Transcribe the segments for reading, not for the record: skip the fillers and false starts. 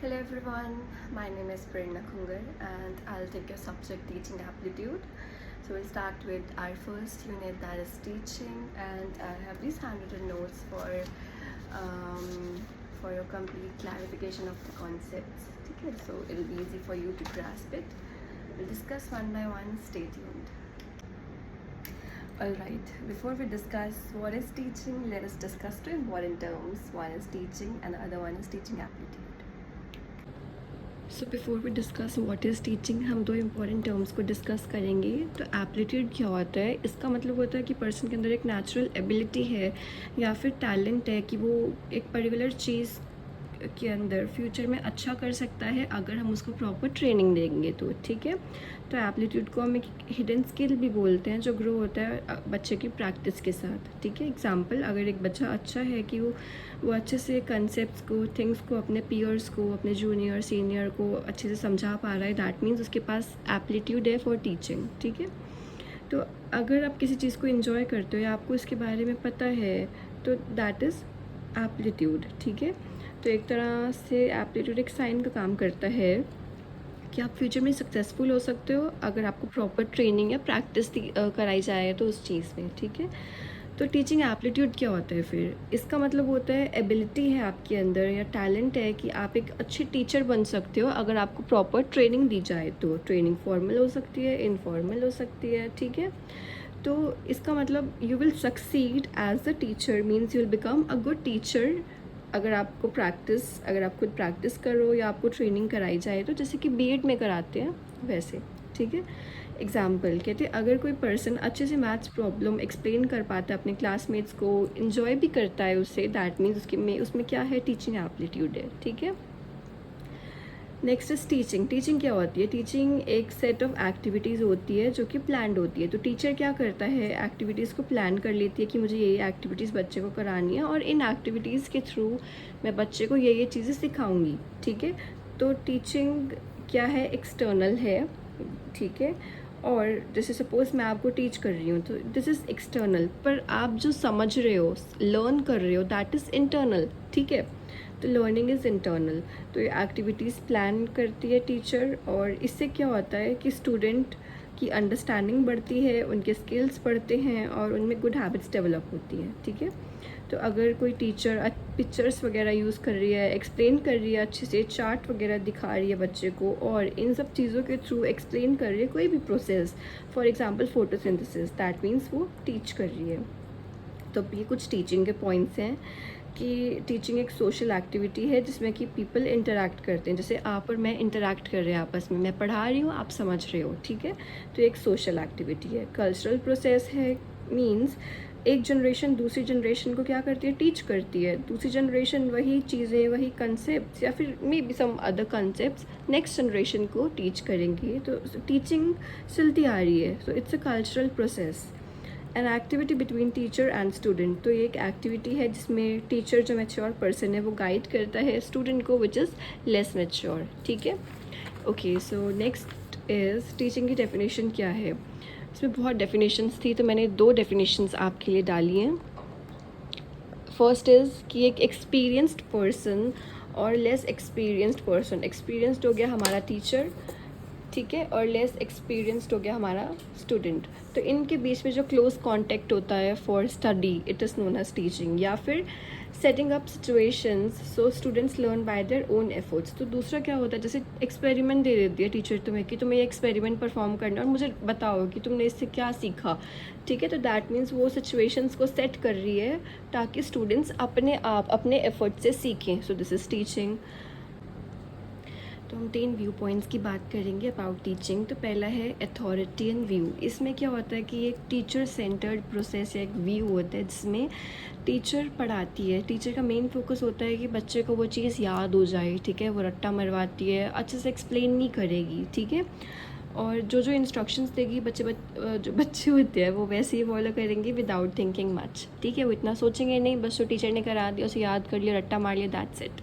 Hello everyone, my name is Prerna Khungar and I'll take your subject teaching aptitude. So we'll start with our first unit, that is teaching, and I have these handwritten notes for your complete clarification of the concepts. Okay, so it'll be easy for you to grasp it. We'll discuss one by one, stay tuned. Alright, before we discuss what is teaching, let us discuss two important terms. One is teaching and the other one is teaching aptitude. So before we discuss what is teaching, हम दो important terms को discuss करेंगे. तो aptitude क्या होता है? इसका मतलब होता है कि पर्सन के अंदर एक नेचुरल एबिलिटी है या फिर टैलेंट है कि वो एक पर्टिकुलर चीज़ के अंदर फ्यूचर में अच्छा कर सकता है अगर हम उसको प्रॉपर ट्रेनिंग देंगे तो. ठीक है, तो एप्टीट्यूड को हम एक हिडन स्किल भी बोलते हैं जो ग्रो होता है बच्चे की प्रैक्टिस के साथ. ठीक है, एग्जांपल, अगर एक बच्चा अच्छा है कि वो अच्छे से कंसेप्ट्स को, थिंग्स को अपने पीयर्स को, अपने जूनियर सीनियर को अच्छे से समझा पा रहा है, दैट मीन्स उसके पास एप्टीट्यूड है फॉर टीचिंग. ठीक है, तो अगर आप किसी चीज़ को इन्जॉय करते हो या आपको इसके बारे में पता है तो दैट इज़ एप्टीट्यूड. ठीक है, तो एक तरह से एप्टीट्यूड एक साइन का काम करता है कि आप फ्यूचर में सक्सेसफुल हो सकते हो अगर आपको प्रॉपर ट्रेनिंग या प्रैक्टिस कराई जाए तो उस चीज़ में. ठीक है, तो टीचिंग एप्टीट्यूड क्या होता है फिर? इसका मतलब होता है एबिलिटी है आपके अंदर या टैलेंट है कि आप एक अच्छे टीचर बन सकते हो अगर आपको प्रॉपर ट्रेनिंग दी जाए तो. ट्रेनिंग फॉर्मल हो सकती है, इनफॉर्मल हो सकती है. ठीक है, तो इसका मतलब you will succeed as a teacher means you will become a good teacher अगर आप खुद प्रैक्टिस करो या आपको ट्रेनिंग कराई जाए तो, जैसे कि बीएड में कराते हैं वैसे. ठीक है, एग्जाम्पल कहते हैं, अगर कोई पर्सन अच्छे से मैथ्स प्रॉब्लम एक्सप्लेन कर पाता है अपने क्लासमेट्स को, इन्जॉय भी करता है उससे, दैट मीन्स उसमें क्या है? टीचिंग एप्टीट्यूड है. ठीक है, नेक्स्ट इज टीचिंग. टीचिंग क्या होती है? टीचिंग एक सेट ऑफ एक्टिविटीज़ होती है जो कि प्लान्ड होती है. तो टीचर क्या करता है? एक्टिविटीज़ को प्लान कर लेती है कि मुझे ये एक्टिविटीज़ बच्चे को करानी है और इन एक्टिविटीज़ के थ्रू मैं बच्चे को ये चीज़ें सिखाऊंगी. ठीक है, तो टीचिंग क्या है? एक्सटर्नल है. ठीक है, और जैसे सपोज़ मैं आपको टीच कर रही हूँ तो दिस इज़ एक्सटर्नल, पर आप जो समझ रहे हो, लर्न कर रहे हो, दैट इज़ इंटरनल. ठीक है, तो लर्निंग इज़ इंटरनल. तो ये एक्टिविटीज़ प्लान करती है टीचर, और इससे क्या होता है कि स्टूडेंट की अंडरस्टैंडिंग बढ़ती है, उनके स्किल्स बढ़ते हैं और उनमें गुड हैबिट्स डेवलप होती हैं. ठीक है, तो अगर कोई टीचर पिक्चर्स वगैरह यूज़ कर रही है, एक्सप्लेन कर रही है अच्छे से, चार्ट वगैरह दिखा रही है बच्चे को और इन सब चीज़ों के थ्रू एक्सप्लेन कर रही है कोई भी process, for example photosynthesis, that means वो टीच कर रही है. तो ये कुछ टीचिंग के पॉइंट्स हैं कि टीचिंग एक सोशल एक्टिविटी है जिसमें कि पीपल इंटरैक्ट करते हैं. जैसे आप और मैं इंटरैक्ट कर रहे हैं आपस में, मैं पढ़ा रही हूँ, आप समझ रहे हो. ठीक है, तो एक सोशल एक्टिविटी है. कल्चरल प्रोसेस है, मीन्स एक जनरेशन दूसरी जनरेशन को क्या करती है? टीच करती है. दूसरी जनरेशन वही चीज़ें, वही कंसेप्ट या फिर may be some other concepts next generation को टीच करेंगी. तो टीचिंग चलती आ रही है. So it's a cultural process. An activity between teacher and student. तो ये एक एक्टिविटी है जिसमें टीचर जो मैच्योर पर्सन है वो गाइड करता है स्टूडेंट को विच इज़ लेस मैच्योर. ठीक है, okay. So next is teaching की डेफिनेशन क्या है. इसमें बहुत डेफिनेशंस थी तो मैंने 2 डेफिनेशंस आपके लिए डाली हैं. फर्स्ट इज़ कि एक एक्सपीरियंस्ड पर्सन और लेस एक्सपीरियंस्ड पर्सन. एक्सपीरियंस्ड हो गया हमारा टीचर, ठीक है, और लेस एक्सपीरियंस्ड हो गया हमारा स्टूडेंट. तो इनके बीच में जो क्लोज कांटेक्ट होता है for study, it is known as teaching. या फिर setting up situations so students learn by their own efforts. तो दूसरा क्या होता है? जैसे एक्सपेरिमेंट दे देती है टीचर तुम्हें कि तुम्हें ये एक्सपेरिमेंट परफॉर्म करना और मुझे बताओ कि तुमने इससे क्या सीखा. ठीक है, तो दैट मीन्स वो सिचुएशंस को सेट कर रही है ताकि स्टूडेंट्स अपने आप अपने एफर्ट से सीखें. सो दिस इज़ टीचिंग. तो हम 3 व्यू पॉइंट्स की बात करेंगे अबाउट टीचिंग. तो पहला है अथॉरिटियन व्यू. इसमें क्या होता है कि एक टीचर सेंटर्ड प्रोसेस या एक व्यू होता है जिसमें टीचर पढ़ाती है. टीचर का मेन फोकस होता है कि बच्चे को वो चीज़ याद हो जाए. ठीक है, वो रट्टा मरवाती है, अच्छे से एक्सप्लेन नहीं करेगी. ठीक है, और जो इंस्ट्रक्शंस देगी जो बच्चे होते हैं वो वैसे ही फॉलो करेंगे विदाउट थिंकिंग मच. ठीक है, वो इतना सोचेंगे नहीं, बस जो टीचर ने करा दिया उसे याद कर लिया, रट्टा मार लिया, दैट्स इट.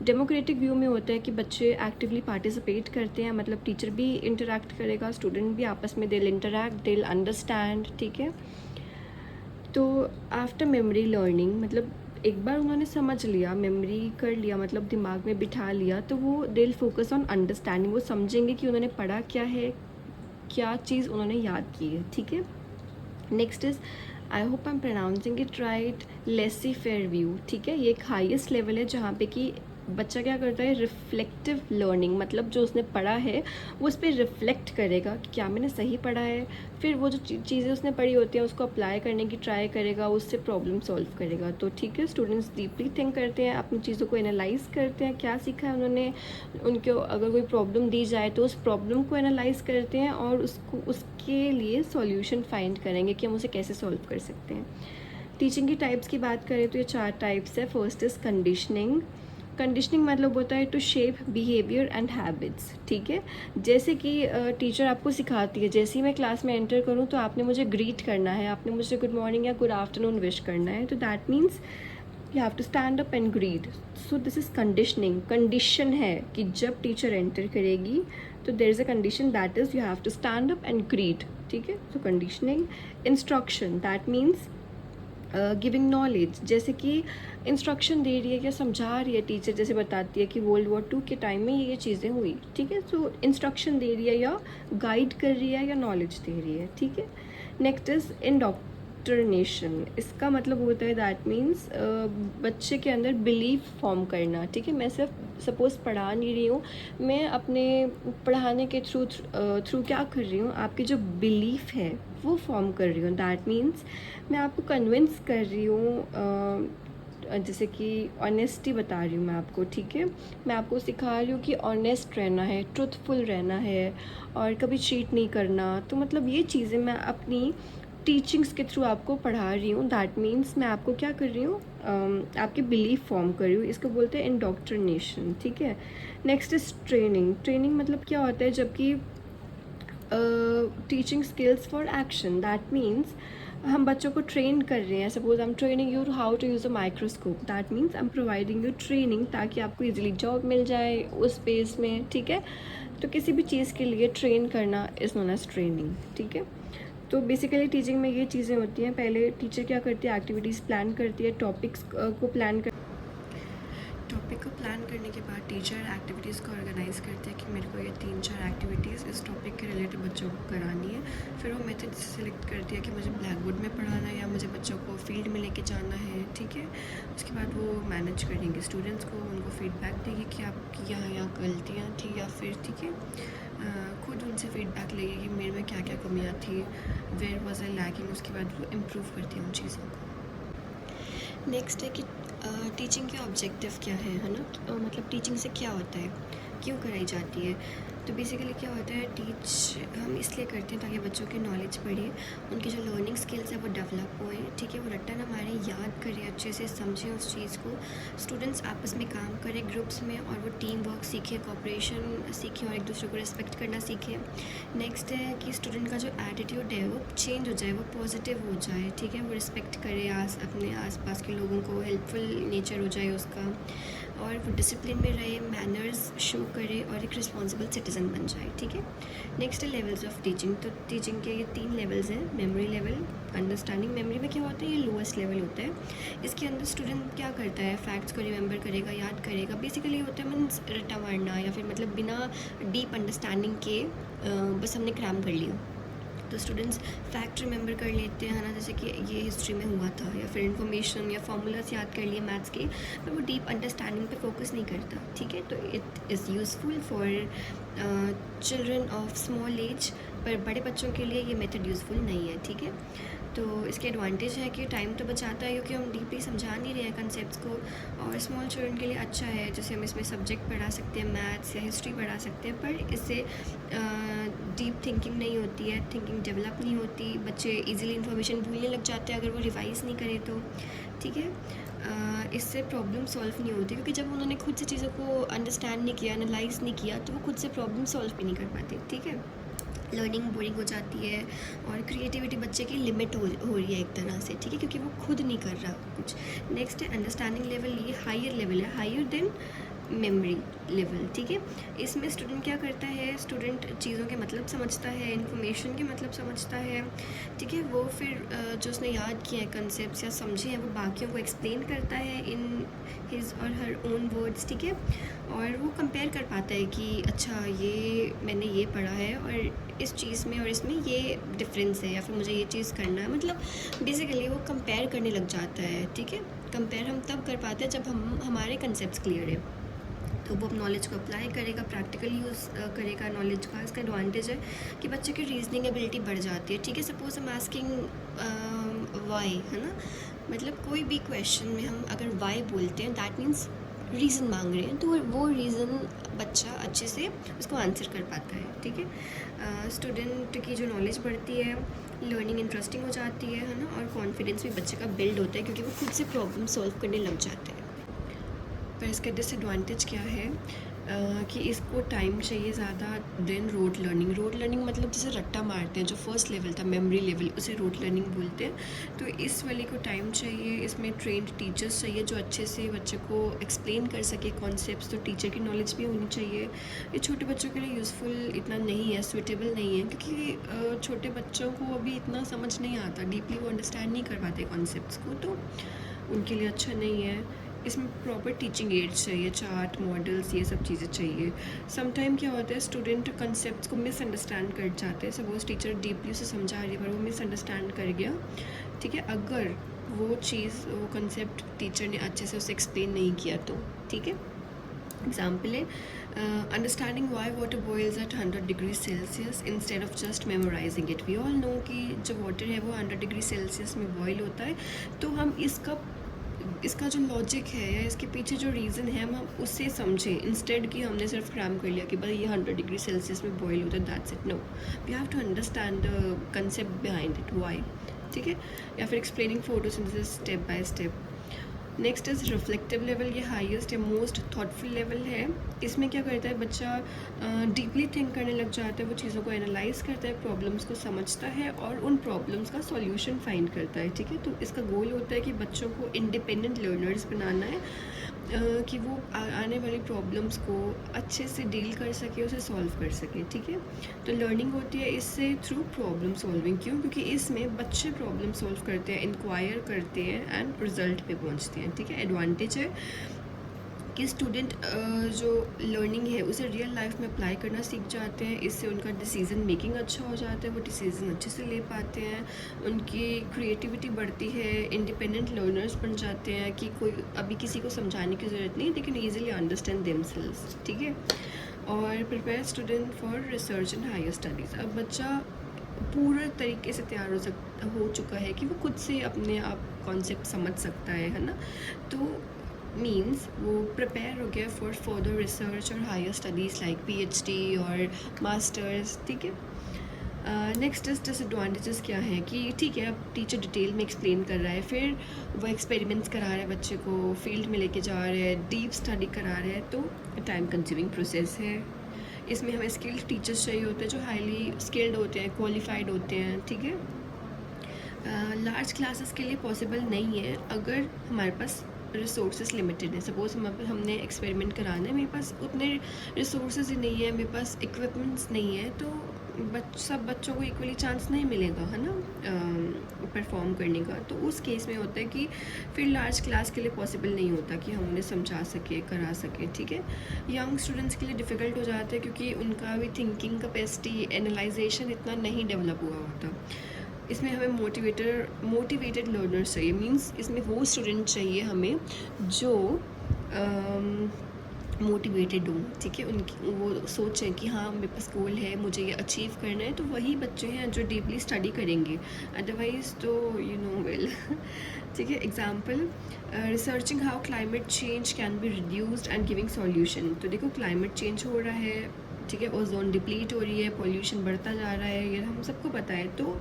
डेमोक्रेटिक व्यू में होता है कि बच्चे एक्टिवली पार्टिसिपेट करते हैं, मतलब टीचर भी इंटरैक्ट करेगा, स्टूडेंट भी आपस में दिल इंटरैक्ट, दिल अंडरस्टैंड. ठीक है, तो आफ्टर मेमोरी लर्निंग, मतलब एक बार उन्होंने समझ लिया, मेमोरी कर लिया, मतलब दिमाग में बिठा लिया, तो वो they will focus on understanding. वो समझेंगे कि उन्होंने पढ़ा क्या है, क्या चीज़ उन्होंने याद की है, ठीक है। Next is, I hope I am pronouncing it right, laissez faire view, ठीक है। ये एक हाईएस्ट लेवल है जहाँ पे कि बच्चा क्या करता है, रिफ्लेक्टिव लर्निंग, मतलब जो उसने पढ़ा है वो उस पर रिफ्लेक्ट करेगा कि क्या मैंने सही पढ़ा है। फिर वो जो चीज़ें उसने पढ़ी होती हैं उसको अप्लाई करने की ट्राई करेगा, उससे प्रॉब्लम सॉल्व करेगा। तो ठीक है, स्टूडेंट्स डीपली थिंक करते हैं, अपनी चीज़ों को एनालाइज करते हैं, क्या सीखा है उन्होंने, उनको अगर कोई प्रॉब्लम दी जाए तो उस प्रॉब्लम को एनालाइज करते हैं और उसके लिए सॉल्यूशन फाइंड करेंगे कि हम उसे कैसे सॉल्व कर सकते हैं। टीचिंग की टाइप्स की बात करें तो ये 4 टाइप्स है। First is conditioning. कंडीशनिंग मतलब होता है to shape behaviour and habits, ठीक है। जैसे कि टीचर आपको सिखाती है, जैसे ही मैं क्लास में एंटर करूँ तो आपने मुझे ग्रीट करना है, आपने मुझे गुड मॉर्निंग या गुड आफ्टरनून विश करना है, तो that means you have to stand up and greet. So this is conditioning. Condition है कि जब टीचर एंटर करेगी तो there is a condition, that is you have to stand up and greet, ठीक है। So conditioning. Instruction, that means giving knowledge, जैसे कि instruction दे रही है या समझा रही है टीचर, जैसे बताती है कि World War II के टाइम में ये चीज़ें हुई, ठीक है। सो इंस्ट्रक्शन दे रही है या गाइड कर रही है या नॉलेज दे रही है, ठीक है। Next is indoctrination. इसका मतलब होता है दैट मीन्स बच्चे के अंदर बिलीफ फॉर्म करना, ठीक है। मैं सिर्फ सपोज़ पढ़ा नहीं रही हूँ, मैं अपने पढ़ाने के थ्रू क्या कर रही हूँ, आपकी जो बिलीफ है वो फॉर्म कर रही हूँ। दैट मीन्स मैं आपको कन्विंस कर रही हूँ, जैसे कि ऑनेस्टी बता रही हूँ मैं आपको, ठीक है। मैं आपको सिखा रही हूँ कि ऑनेस्ट रहना है, ट्रुथफुल रहना है और कभी चीट नहीं करना। तो मतलब ये चीज़ें मैं अपनी टीचिंग्स के थ्रू आपको पढ़ा रही हूँ। दैट मीन्स मैं आपको क्या कर रही हूँ, आपके बिलीफ फॉर्म कर रही हूँ। इसको बोलते हैं इंडोक्ट्रिनेशन, ठीक है। Next is training. ट्रेनिंग मतलब क्या होता है, जबकि teaching skills for action, that means हम बच्चों को ट्रेन कर रहे हैं। Suppose I am training you how to use a microscope, that means I am providing you training ताकि आपको इजीली जॉब मिल जाए उस स्पेस में, ठीक है। तो किसी भी चीज़ के लिए ट्रेन करना इज़ नोन एज ट्रेनिंग, ठीक है। तो बेसिकली टीचिंग में ये चीज़ें होती हैं। पहले टीचर क्या करती है, एक्टिविटीज़ प्लान करती है, टॉपिक्स को प्लान करने के बाद टीचर एक्टिविटीज़ को ऑर्गेनाइज़ करते हैं कि मेरे को ये 3-4 एक्टिविटीज़ इस टॉपिक के रिलेटेड बच्चों को करानी है। फिर वो मेथड सेलेक्ट करती है कि मुझे ब्लैक बोर्ड में पढ़ाना है या मुझे बच्चों को फील्ड में लेके जाना है, ठीक है। उसके बाद वो मैनेज करेंगे स्टूडेंट्स को, उनको फीडबैक देगी कि आपकी यहाँ गलतियाँ थी या फिर, ठीक है, खुद उनसे फीडबैक लेगी कि मेरे में क्या क्या कमियाँ थी, वेयर वॉज आई लैकिंग। उसके बाद वो इम्प्रूव करती है उन चीज़ों को। नेक्स्ट है कि टीचिंग के ऑब्जेक्टिव क्या है ना, मतलब टीचिंग से क्या होता है, क्यों कराई जाती है। तो बेसिकली क्या होता है, टीच हम इसलिए करते हैं ताकि बच्चों की नॉलेज बढ़े, उनकी जो लर्निंग स्किल्स है वो डेवलप होए, ठीक है। वो रट्टा ना मारे, याद करें, अच्छे से समझें उस चीज़ को, स्टूडेंट्स आपस में काम करें ग्रुप्स में और वो टीम वर्क सीखें, कोऑपरेशन सीखें और एक दूसरे को रिस्पेक्ट करना सीखें। नेक्स्ट है कि स्टूडेंट का जो एटीट्यूड है वो चेंज हो जाए, वो पॉजिटिव हो जाए, ठीक है। वो रिस्पेक्ट करे अपने आसपास के लोगों को, हेल्पफुल नेचर हो जाए उसका, और वो डिसिप्लिन में रहे, मैनर्स शो करे और एक रिस्पॉन्सिबल सिटीज़न बन जाए, ठीक है। नेक्स्ट है लेवल्स ऑफ टीचिंग। तो टीचिंग के ये 3 लेवल्स हैं, मेमोरी लेवल, अंडरस्टैंडिंग। मेमोरी में क्या होता है, ये लोएस्ट लेवल होता है। इसके अंदर स्टूडेंट क्या करता है, फैक्ट्स को रिमेंबर करेगा, याद करेगा। बेसिकली होता है मीन्स रट्टा मारना, या फिर मतलब बिना डीप अंडरस्टैंडिंग के बस हमने क्रैम कर लिया। तो स्टूडेंट्स फैक्ट रिमेंबर कर लेते हैं ना, जैसे कि ये हिस्ट्री में हुआ था, या फिर इन्फॉर्मेशन या फॉर्मूलाज याद कर लिए मैथ्स के, पर वो डीप अंडरस्टैंडिंग पे फोकस नहीं करता, ठीक है। तो it is useful for children of small age, पर बड़े बच्चों के लिए ये मेथड यूज़फुल नहीं है, ठीक है। तो इसके एडवांटेज है कि टाइम तो बचाता है क्योंकि हम डीपली समझा नहीं रहे हैं कंसेप्ट्स को, और स्मॉल चिल्ड्रन के लिए अच्छा है, जैसे हम इसमें सब्जेक्ट पढ़ा सकते हैं, मैथ्स या हिस्ट्री पढ़ा सकते हैं, पर इससे डीप थिंकिंग नहीं होती है, थिंकिंग डेवलप नहीं होती, बच्चे इजीली इन्फॉर्मेशन भूलने लग जाते हैं अगर वो रिवाइज़ नहीं करें तो, ठीक है। इससे प्रॉब्लम सॉल्व नहीं होती, क्योंकि जब उन्होंने खुद से चीज़ों को अंडरस्टैंड नहीं किया, एनालाइज़ नहीं किया, तो वो खुद से प्रॉब्लम सॉल्व भी नहीं कर पाते, ठीक है। लर्निंग बोरिंग हो जाती है और क्रिएटिविटी बच्चे की लिमिट हो रही है एक तरह से, ठीक है, क्योंकि वो खुद नहीं कर रहा कुछ। नेक्स्ट है अंडरस्टैंडिंग लेवल, ये हायर लेवल है, हायर देन मेमोरी लेवल, ठीक है। इसमें स्टूडेंट क्या करता है, स्टूडेंट चीज़ों के मतलब समझता है, इन्फॉर्मेशन के मतलब समझता है, ठीक है। वो फिर जो उसने याद किया है कंसेप्ट या समझे हैं वो बाकियों को एक्सप्लेन करता है इन हिज और हर ओन वर्ड्स, ठीक है। और वो कंपेयर कर पाता है कि अच्छा ये मैंने ये पढ़ा है और इस चीज़ में और इसमें ये डिफरेंस है, या फिर मुझे ये चीज़ करना है, मतलब बेसिकली वो कंपेयर करने लग जाता है, ठीक है। कंपेयर हम तब कर पाते हैं जब हमारे कंसेप्ट क्लियर है, तो वो नॉलेज को अप्लाई करेगा, प्रैक्टिकली यूज़ करेगा नॉलेज का। इसका एडवांटेज है कि बच्चे की रीजनिंग एबिलिटी बढ़ जाती है, ठीक है। सपोज हम आस्किंग वाई, है ना, मतलब कोई भी क्वेश्चन में हम अगर वाई बोलते हैं दैट मीन्स रीज़न मांग रहे हैं, तो वो रीज़न बच्चा अच्छे से उसको आंसर कर पाता है, ठीक है। स्टूडेंट की जो नॉलेज बढ़ती है, लर्निंग इंटरेस्टिंग हो जाती है ना, और कॉन्फिडेंस भी बच्चे का बिल्ड होता है क्योंकि वो खुद से प्रॉब्लम सॉल्व करने लग जाते हैं। पर इसका डिसएडवांटेज क्या है कि इसको टाइम चाहिए ज़्यादा then rote learning. Rote learning मतलब जैसे रट्टा मारते हैं, जो फर्स्ट लेवल था मेमोरी लेवल, उसे रोड लर्निंग बोलते हैं। तो इस वाले को टाइम चाहिए, इसमें ट्रेंड टीचर्स चाहिए जो अच्छे से बच्चे को एक्सप्लेन कर सके कॉन्सेप्ट्स, तो टीचर की नॉलेज भी होनी चाहिए। ये छोटे बच्चों के लिए यूज़फुल इतना नहीं है, सूटेबल नहीं है, क्योंकि छोटे बच्चों को अभी इतना समझ नहीं आता, डीपली वो अंडरस्टैंड नहीं कर पाते कॉन्सेप्ट्स को, तो उनके लिए अच्छा नहीं है। इसमें प्रॉपर टीचिंग एड्स चाहिए, चार्ट, मॉडल्स, ये सब चीज़ें चाहिए। समटाइम क्या होता है, स्टूडेंट कंसेप्ट्स को मिसअंडरस्टैंड कर जाते हैं। सपोज टीचर डीपली उसे समझा रही है पर वो मिसअंडरस्टैंड कर गया, ठीक है। अगर वो चीज़, वो कंसेप्ट टीचर ने अच्छे से उसे एक्सप्लेन नहीं किया तो, ठीक है। एग्जाम्पल है understanding why water boils at 100 degree Celsius instead of just memorising it. We all know कि जब वाटर है वो 100 डिग्री सेल्सियस में बॉयल होता है, तो हम इसका जो लॉजिक है या इसके पीछे जो रीज़न है हम उससे समझें, इंस्टेड कि हमने सिर्फ क्रैम कर लिया कि भाई ये 100 डिग्री सेल्सियस में बॉयल होता है, that's it. No, we have to understand the concept behind it, why, ठीक है। या फिर explaining photosynthesis step by step. Next is reflective level, ये हाईएस्ट या मोस्ट थॉटफुल लेवल है। इसमें क्या करता है बच्चा, डीपली थिंक करने लग जाता है, वो चीज़ों को एनालाइज करता है, प्रॉब्लम्स को समझता है और उन प्रॉब्लम्स का सॉल्यूशन फाइंड करता है, ठीक है। तो इसका गोल होता है कि बच्चों को इंडिपेंडेंट लर्नर्स बनाना है, कि वो आने वाली प्रॉब्लम्स को अच्छे से डील कर सके, उसे सॉल्व कर सके, ठीक है। तो लर्निंग होती है इससे थ्रू प्रॉब्लम सॉल्विंग। क्यों? क्योंकि इसमें बच्चे प्रॉब्लम सॉल्व करते हैं, इंक्वायर करते हैं एंड रिजल्ट पे पहुंचते हैं, ठीक है। एडवांटेज है कि स्टूडेंट जो लर्निंग है उसे रियल लाइफ में अप्लाई करना सीख जाते हैं, इससे उनका डिसीज़न मेकिंग अच्छा हो जाता है, वो डिसीज़न अच्छे से ले पाते हैं, उनकी क्रिएटिविटी बढ़ती है, इंडिपेंडेंट लर्नर्स बन जाते हैं कि कोई अभी किसी को समझाने की ज़रूरत नहीं, they can easily understand themselves, ठीक है। और prepare student for research and higher studies. अब बच्चा पूरे तरीके से तैयार हो चुका है कि वो खुद से अपने आप कॉन्सेप्ट समझ सकता है ना, तो मीन्स वो प्रिपेयर हो गया फॉर फर्दर रिसर्च और हायर स्टडीज़ लाइक पीएचडी और मास्टर्स, ठीक है। नेक्स्ट इस डिसएडवांटेजेस क्या हैं कि ठीक है अब टीचर डिटेल में एक्सप्लेन कर रहा है, फिर वो एक्सपेरिमेंट्स करा रहा है, बच्चे को फील्ड में लेके जा रहे हैं, डीप स्टडी करा रहे हैं, तो टाइम कंज्यूमिंग प्रोसेस है। इसमें हमें स्किल्ड टीचर्स चाहिए होते हैं जो हाईली स्किल्ड होते हैं, क्वालिफाइड होते हैं, ठीक है। लार्ज क्लासेस के लिए पॉसिबल नहीं है अगर हमारे पास रिसोर्सेज लिमिटेड है। सपोज हमने एक्सपेरिमेंट कराना है, मेरे पास उतने रिसोर्सेज ही नहीं है, मेरे पास इक्विपमेंट्स नहीं है, तो सब बच्चों को इक्वली चांस नहीं मिलेगा, है ना, परफॉर्म करने का। तो उस केस में होता है कि फिर लार्ज क्लास के लिए पॉसिबल नहीं होता कि हम उन्हें समझा सके, करा सके, ठीक है। यंग स्टूडेंट्स के लिए डिफ़िकल्ट हो जाता है क्योंकि उनका भी थिंकिंग कैपेसिटी, एनालाइजेशन इतना नहीं डेवलप हुआ होता। इसमें हमें मोटिवेटेड लर्नर्स चाहिए, मींस इसमें वो स्टूडेंट चाहिए हमें जो मोटिवेटेड हो, ठीक है। उनकी वो सोचें कि हाँ मेरे पास गोल है, मुझे ये अचीव करना है, तो वही बच्चे हैं जो डीपली स्टडी करेंगे, अदरवाइज़ तो यू नो वेल ठीक है। Example, researching how climate change can be reduced and giving solution. तो देखो क्लाइमेट चेंज हो रहा है, ठीक है, ओजोन डिप्लीट हो रही है, पॉल्यूशन बढ़ता जा रहा है, ये हम सबको पता है। तो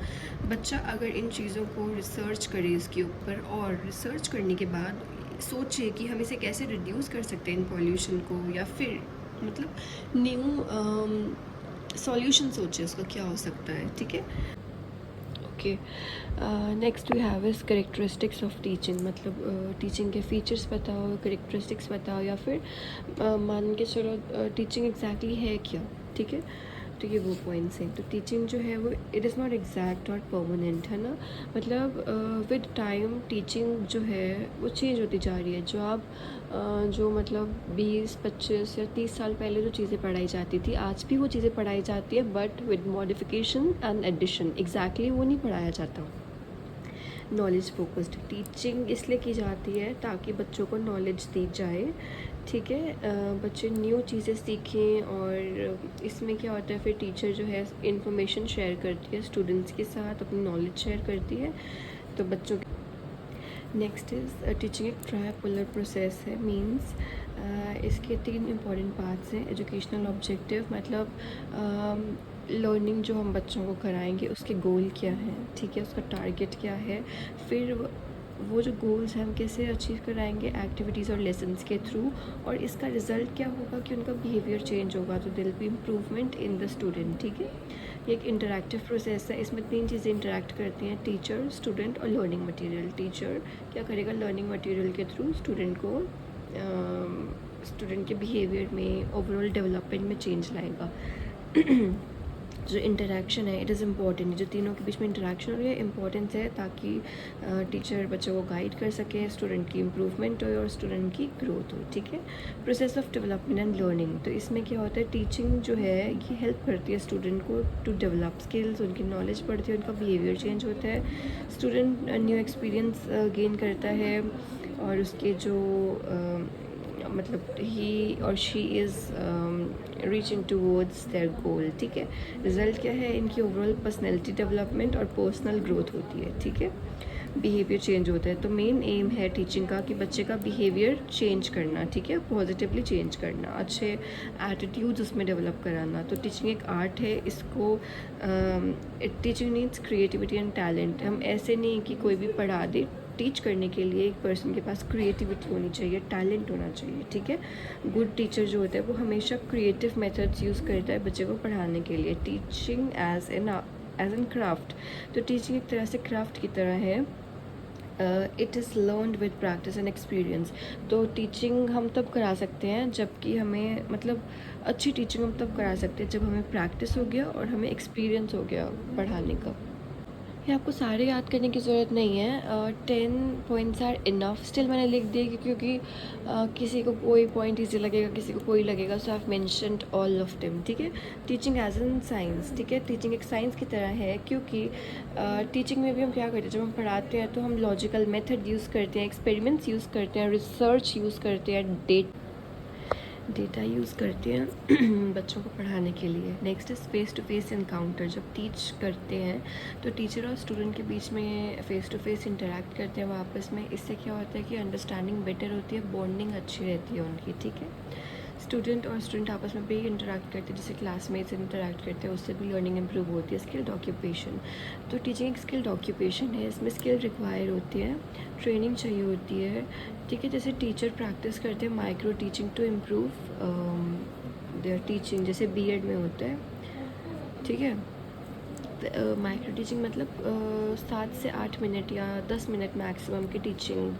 बच्चा अगर इन चीज़ों को रिसर्च करे इसके ऊपर, और रिसर्च करने के बाद सोचे कि हम इसे कैसे रिड्यूस कर सकते हैं इन पॉल्यूशन को, या फिर मतलब न्यू सॉल्यूशन सोचे उसका क्या हो सकता है, ठीक है। Okay, next we have is characteristics of teaching, मतलब टीचिंग के फीचर्स बताओ, करेक्टरिस्टिक्स बताओ, या फिर मान के चलो टीचिंग एग्जैक्टली है क्या, ठीक है। तो ये वो पॉइंट्स हैं। तो टीचिंग जो है वो इट इज़ नॉट एग्जैक्ट और परमानेंट, है ना। मतलब विद टाइम टीचिंग जो है वो चेंज होती जा रही है। जो आप जो मतलब 20, 25 या 30 साल पहले जो चीज़ें पढ़ाई जाती थी, आज भी वो चीज़ें पढ़ाई जाती है, but with modification and addition. Exactly वो नहीं पढ़ाया जाता। नॉलेज फोकस्ड टीचिंग इसलिए की जाती है ताकि बच्चों को नॉलेज दी जाए, ठीक है। बच्चे न्यू चीज़ें सीखें, और इसमें क्या होता है, फिर टीचर जो है इंफॉर्मेशन शेयर करती है स्टूडेंट्स के साथ, अपनी नॉलेज शेयर करती है तो बच्चों के। नेक्स्ट इज़ टीचिंग एक ट्रायपोलर प्रोसेस है, मींस इसके 3 इम्पॉर्टेंट पार्ट्स हैं। एजुकेशनल ऑब्जेक्टिव, मतलब लर्निंग जो हम बच्चों को कराएंगे उसके गोल क्या हैं, ठीक है, उसका टारगेट क्या है। फिर वो जो गोल्स हैं हम कैसे अचीव कराएंगे, एक्टिविटीज़ और लेसन्स के थ्रू, और इसका रिज़ल्ट क्या होगा कि उनका बिहेवियर चेंज होगा, तो there'll be improvement in the student, ठीक है। ये एक इंटरैक्टिव प्रोसेस है, इसमें 3 चीज़ें इंटरैक्ट करती हैं, टीचर, स्टूडेंट और लर्निंग मटेरियल। टीचर क्या करेगा, लर्निंग मटेरियल के थ्रू स्टूडेंट को स्टूडेंट के बिहेवियर में, ओवरऑल डेवलपमेंट में चेंज लाएगा। जो इंटरेक्शन है इट इज़ इम्पॉर्टेंट, जो तीनों के बीच में इंटरेक्शन हो रही है इम्पॉर्टेंस है, ताकि टीचर बच्चों को गाइड कर सके, स्टूडेंट की इम्प्रूवमेंट हो और स्टूडेंट की ग्रोथ हो, ठीक है। Process of development and learning, तो इसमें क्या होता है, टीचिंग जो है ये हेल्प करती है स्टूडेंट को टू डेवलप स्किल्स, उनकी नॉलेज बढ़ती है, उनका बिहेवियर चेंज होता है, स्टूडेंट न्यू एक्सपीरियंस गेन करता है, और उसके जो मतलब ही और she is reaching towards their गोल, ठीक है। रिज़ल्ट क्या है, इनकी ओवरऑल पर्सनैलिटी डेवलपमेंट और पर्सनल ग्रोथ होती है, ठीक है। बिहेवियर चेंज होता है, तो मेन एम है टीचिंग का कि बच्चे का बिहेवियर चेंज करना, ठीक है, पॉजिटिवली चेंज करना, अच्छे एटीट्यूड्स उसमें डेवलप कराना। तो टीचिंग एक आर्ट है, इसको teaching needs creativity and talent. हम ऐसे नहीं कि कोई भी पढ़ा दे, टीच करने के लिए एक पर्सन के पास क्रिएटिविटी होनी चाहिए, टैलेंट होना चाहिए, ठीक है। गुड टीचर जो होता है वो हमेशा क्रिएटिव मेथड्स यूज़ करता है बच्चे को पढ़ाने के लिए। टीचिंग एज एन क्राफ्ट, तो टीचिंग एक तरह से क्राफ्ट की तरह है। It is learned with practice and experience. तो टीचिंग हम तब करा सकते हैं जबकि हमें, मतलब अच्छी टीचिंग हम तब करा सकते हैं जब हमें प्रैक्टिस हो गया और हमें एक्सपीरियंस हो गया पढ़ाने का। ये आपको सारे याद करने की ज़रूरत नहीं है, 10 पॉइंट्स आर इनफ। स्टिल मैंने लिख दिए क्योंकि किसी को कोई पॉइंट ईजी लगेगा, किसी को कोई लगेगा, so I have mentioned all of them, ठीक है। टीचिंग एज एन साइंस, ठीक है, टीचिंग एक साइंस की तरह है, क्योंकि टीचिंग में भी हम क्या करते हैं, जब हम पढ़ाते हैं तो हम लॉजिकल मेथड यूज़ करते हैं, एक्सपेरिमेंट्स यूज़ करते हैं, रिसर्च यूज़ करते हैं, डेटा यूज़ करते हैं बच्चों को पढ़ाने के लिए। Next is face to face encounter, जब टीच करते हैं तो टीचर और स्टूडेंट के बीच में फ़ेस टू फेस इंटरेक्ट करते हैं वो आपस में। इससे क्या होता है कि अंडरस्टैंडिंग बेटर होती है, बॉन्डिंग अच्छी रहती है उनकी, ठीक है। स्टूडेंट और स्टूडेंट आपस में भी इंटरेक्ट करते हैं, जैसे क्लासमेट्स इंटरेक्ट करते हैं, उससे भी लर्निंग इंप्रूव होती है। स्किल्ड ऑक्यूपेशन, तो टीचिंग एक स्किल्ड ऑक्यूपेशन है, इसमें स्किल रिक्वायर होती है, ट्रेनिंग चाहिए होती है, ठीक है। जैसे टीचर प्रैक्टिस करते हैं micro teaching to improve their teaching, जैसे बीएड में होता है, ठीक है। माइक्रो टीचिंग मतलब 7 से 8 मिनट या 10 मिनट मैक्सिमम की टीचिंग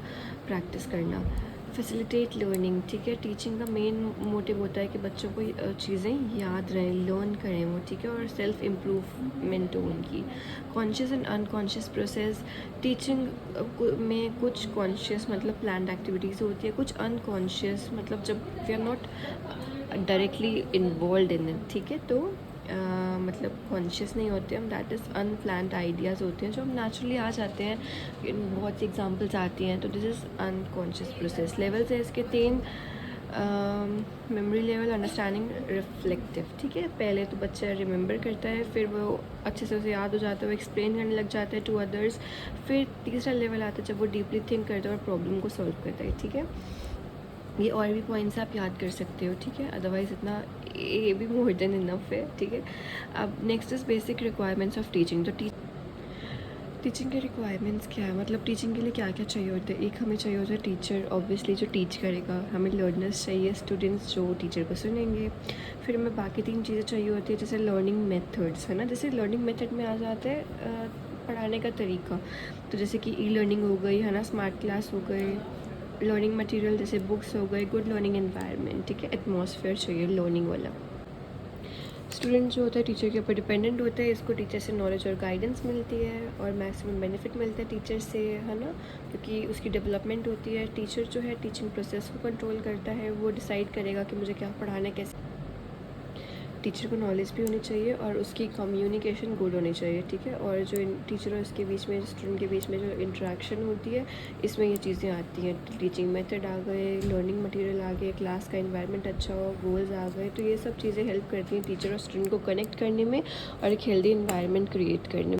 प्रैक्टिस करना। फैसिलिटेट लर्निंग, ठीक है, टीचिंग का मेन मोटिव होता है कि बच्चों को चीज़ें याद रहें, लर्न करें वो, ठीक है, और सेल्फ इम्प्रूवमेंट हो उनकी। Conscious and unconscious process, teaching में कुछ कॉन्शियस मतलब प्लान्ड एक्टिविटीज़ होती है, कुछ अनकॉन्शियस मतलब जब we are not directly involve in it, ठीक है, तो मतलब कॉन्शियस नहीं होते हम, दैट इज़ अनप्लान्ड आइडियाज़ होते हैं जो हम नेचुरली आ जाते हैं, बहुत सी एग्जांपल्स आती हैं, तो this is unconscious process. Levels है इसके 3, मेमोरी लेवल, अंडरस्टैंडिंग, रिफ्लेक्टिव, ठीक है। पहले तो बच्चा रिमेंबर करता है, फिर वो अच्छे से उसे याद हो जाता है, वो एक्सप्लेन करने लग जाता है टू अदर्स। फिर तीसरा लेवल आता है जब वो डीपली थिंक करता है और प्रॉब्लम को सॉल्व करता है, ठीक है। ये और भी पॉइंट्स आप याद कर सकते हो, ठीक है, अदरवाइज़ इतना ये भी मोर देन इनफ है, ठीक है। अब next is basic requirements of teaching, तो टीचिंग के रिक्वायरमेंट्स क्या है, मतलब टीचिंग के लिए क्या क्या चाहिए होता है। एक हमें चाहिए होता है टीचर, ऑब्वियसली जो टीच करेगा, हमें लर्नर्स चाहिए, स्टूडेंट्स जो टीचर को सुनेंगे। फिर हमें बाकी 3 चीज़ें चाहिए होती है, जैसे लर्निंग मेथड्स, है ना, जैसे लर्निंग मेथड में आ जाता है पढ़ाने का तरीका, तो जैसे कि ई लर्निंग हो गई है ना, स्मार्ट क्लास हो गए, लर्निंग मटेरियल जैसे बुक्स हो गए, गुड लर्निंग एनवायरनमेंट, ठीक है, एटमॉस्फेयर चाहिए लर्निंग वाला। स्टूडेंट जो होता है टीचर के ऊपर डिपेंडेंट होता है, इसको टीचर से नॉलेज और गाइडेंस मिलती है और मैक्सिमम बेनिफिट मिलता है टीचर से, है ना, क्योंकि उसकी डेवलपमेंट होती है। टीचर जो है टीचिंग प्रोसेस को कंट्रोल करता है, वो डिसाइड करेगा कि मुझे क्या पढ़ाना है, कैसे। टीचर को नॉलेज भी होनी चाहिए और उसकी कम्युनिकेशन गुड होनी चाहिए, ठीक है। और जो टीचर और उसके बीच में, स्टूडेंट के बीच में जो इंटरेक्शन होती है, इसमें ये चीज़ें आती हैं। टीचिंग मेथड आ गए, लर्निंग मटेरियल आ गए, क्लास का इन्वायरमेंट अच्छा हो, गोल्स आ गए, तो ये सब चीज़ें हेल्प करती हैं टीचर और स्टूडेंट को कनेक्ट करने में और एक हेल्दी इन्वायरमेंट क्रिएट करने में।